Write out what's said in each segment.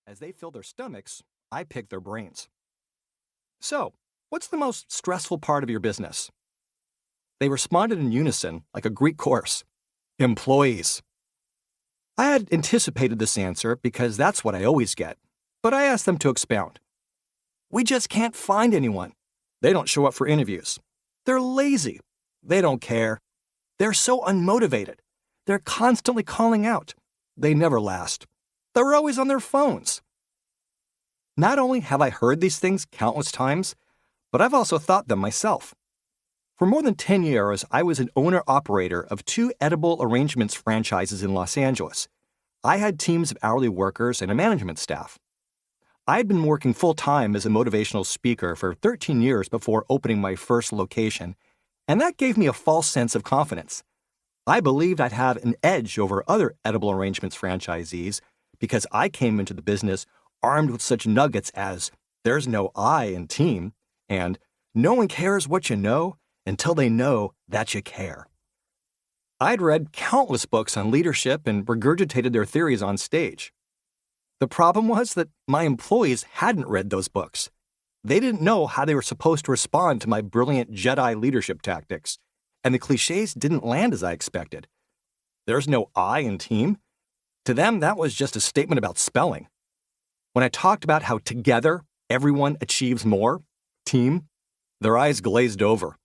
As they fill their stomachs, I pick their brains. So, what's the most stressful part of your business? They responded in unison, like a Greek chorus. Employees. I had anticipated this answer because that's what I always get, but I asked them to expound. We just can't find anyone. They don't show up for interviews. They're lazy. They don't care. They're so unmotivated. They're constantly calling out. They never last. They're always on their phones. Not only have I heard these things countless times, but I've also thought them myself. For more than 10 years, I was an owner-operator of 2 edible arrangements franchises in Los Angeles. I had teams of hourly workers and a management staff. I had been working full-time as a motivational speaker for 13 years before opening my first location, and that gave me a false sense of confidence. I believed I'd have an edge over other edible arrangements franchisees because I came into the business armed with such nuggets as there's no I in team and no one cares what you know until they know that you care. I'd read countless books on leadership and regurgitated their theories on stage. The problem was that my employees hadn't read those books. They didn't know how they were supposed to respond to my brilliant Jedi leadership tactics, and the cliches didn't land as I expected. There's no I in team. To them, that was just a statement about spelling. When I talked about how together everyone achieves more, team, their eyes glazed over.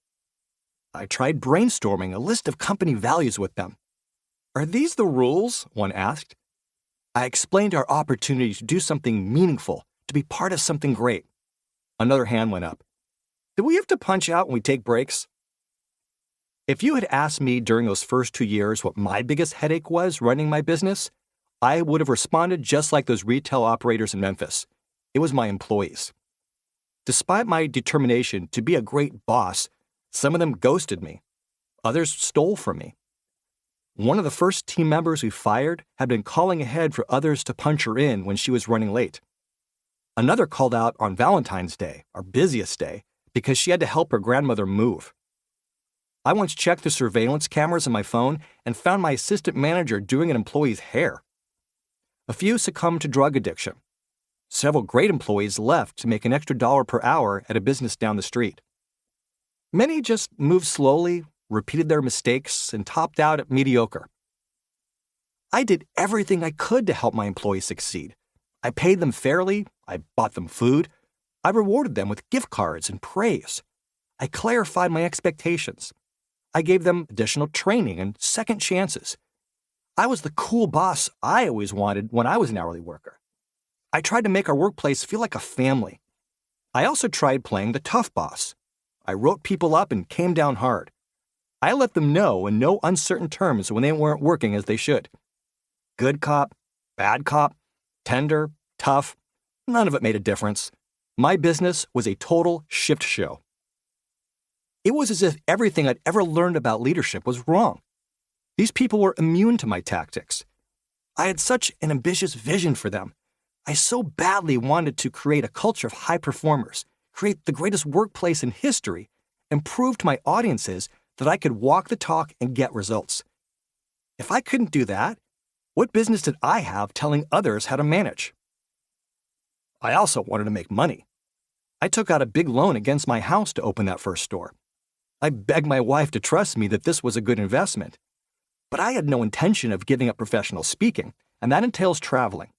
I tried brainstorming a list of company values with them. Are these the rules? One asked. I explained our opportunity to do something meaningful, to be part of something great. Another hand went up. Do we have to punch out when we take breaks? If you had asked me during those first 2 years what my biggest headache was running my business, I would have responded just like those retail operators in Memphis. It was my employees. Despite my determination to be a great boss, some of them ghosted me. Others stole from me. One of the first team members we fired had been calling ahead for others to punch her in when she was running late. Another called out on Valentine's Day, our busiest day, because she had to help her grandmother move. I once checked the surveillance cameras on my phone and found my assistant manager doing an employee's hair. A few succumbed to drug addiction. Several great employees left to make an extra dollar per hour at a business down the street. Many just moved slowly, repeated their mistakes, and topped out at mediocre. I did everything I could to help my employees succeed. I paid them fairly, I bought them food, I rewarded them with gift cards and praise. I clarified my expectations. I gave them additional training and second chances. I was the cool boss I always wanted when I was an hourly worker. I tried to make our workplace feel like a family. I also tried playing the tough boss. I wrote people up and came down hard. I let them know in no uncertain terms when they weren't working as they should. Good cop, bad cop, tender, tough, none of it made a difference. My business was a total shift show. It was as if everything I'd ever learned about leadership was wrong. These people were immune to my tactics. I had such an ambitious vision for them. I so badly wanted to create a culture of high performers, create the greatest workplace in history, and prove to my audiences that I could walk the talk and get results. If I couldn't do that, what business did I have telling others how to manage? I also wanted to make money. I took out a big loan against my house to open that first store. I begged my wife to trust me that this was a good investment. But I had no intention of giving up professional speaking, and that entails traveling.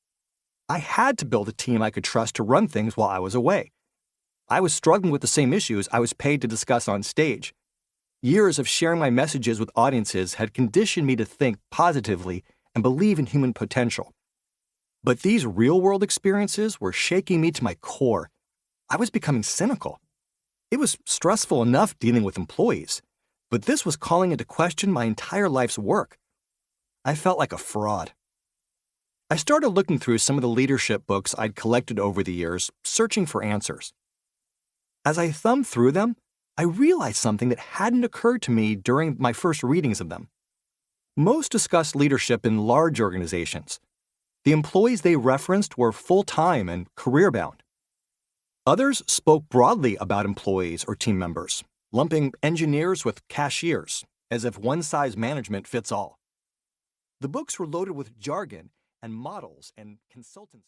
I had to build a team I could trust to run things while I was away. I was struggling with the same issues I was paid to discuss on stage. Years of sharing my messages with audiences had conditioned me to think positively and believe in human potential. But these real-world experiences were shaking me to my core. I was becoming cynical. It was stressful enough dealing with employees, but this was calling into question my entire life's work. I felt like a fraud. I started looking through some of the leadership books I'd collected over the years, searching for answers. As I thumbed through them, I realized something that hadn't occurred to me during my first readings of them. Most discussed leadership in large organizations. The employees they referenced were full-time and career-bound. Others spoke broadly about employees or team members, lumping engineers with cashiers, as if one-size management fits all. The books were loaded with jargon and models and consultants.